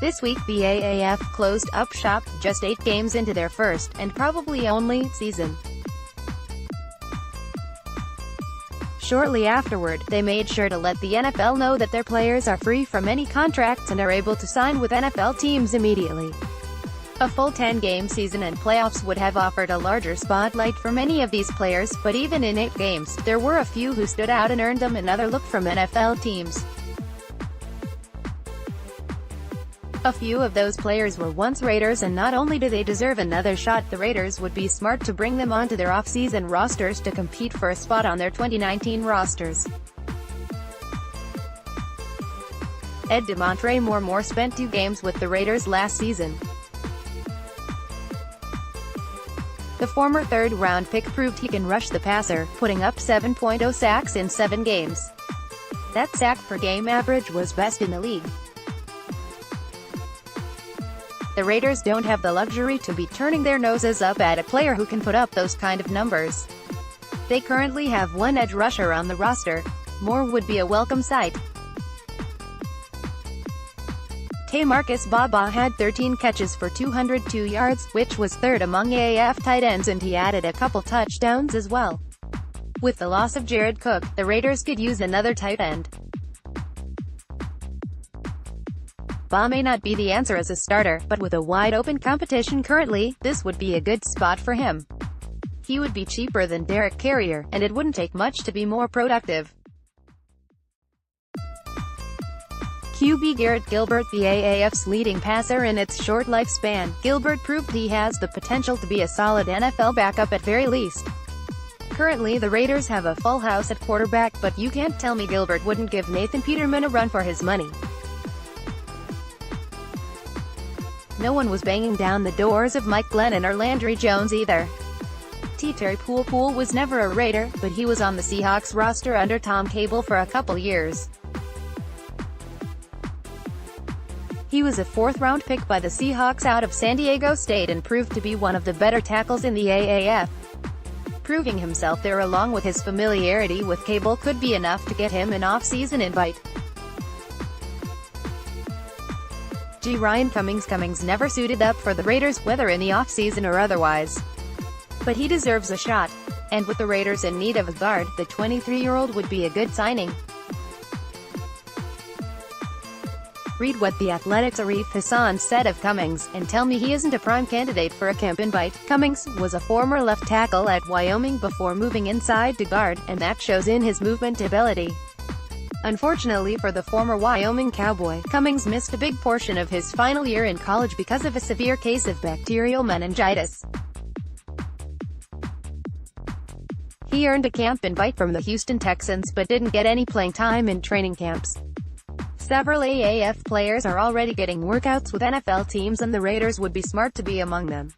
This week the AAF closed up shop, just 8 games into their first, and probably only, season. Shortly afterward, they made sure to let the NFL know that their players are free from any contracts and are able to sign with NFL teams immediately. A full 10-game season and playoffs would have offered a larger spotlight for many of these players, but even in 8 games, there were a few who stood out and earned them another look from NFL teams. A few of those players were once Raiders, and not only do they deserve another shot, the Raiders would be smart to bring them onto their off-season rosters to compete for a spot on their 2019 rosters. Ed DeMontre Moore spent 2 games with the Raiders last season. The former third-round pick proved he can rush the passer, putting up 7.0 sacks in 7 games. That sack-per-game average was best in the league. The Raiders don't have the luxury to be turning their noses up at a player who can put up those kind of numbers. They currently have 1 edge rusher on the roster. Moore would be a welcome sight. Marcus Baba had 13 catches for 202 yards, which was third among AAF tight ends, and he added a couple touchdowns as well. With the loss of Jared Cook, the Raiders could use another tight end. Ba may not be the answer as a starter, but with a wide-open competition currently, this would be a good spot for him. He would be cheaper than Derek Carrier, and it wouldn't take much to be more productive. QB Garrett Gilbert, the AAF's leading passer in its short lifespan, Gilbert proved he has the potential to be a solid NFL backup at very least. Currently the Raiders have a full house at quarterback, but you can't tell me Gilbert wouldn't give Nathan Peterman a run for his money. No one was banging down the doors of Mike Glennon or Landry Jones either. Terry Poole was never a Raider, but he was on the Seahawks roster under Tom Cable for a couple years. He was a 4th-round pick by the Seahawks out of San Diego State and proved to be one of the better tackles in the AAF. Proving himself there along with his familiarity with Cable could be enough to get him an off-season invite. Ryan Cummings never suited up for the Raiders, whether in the off-season or otherwise. But he deserves a shot. And with the Raiders in need of a guard, the 23-year-old would be a good signing. Read what The Athletic's Arif Hassan said of Cummings, and tell me he isn't a prime candidate for a camp invite. Cummings was a former left tackle at Wyoming before moving inside to guard, and that shows in his movement ability. Unfortunately for the former Wyoming Cowboy, Cummings missed a big portion of his final year in college because of a severe case of bacterial meningitis. He earned a camp invite from the Houston Texans but didn't get any playing time in training camps. Several AAF players are already getting workouts with NFL teams, and the Raiders would be smart to be among them.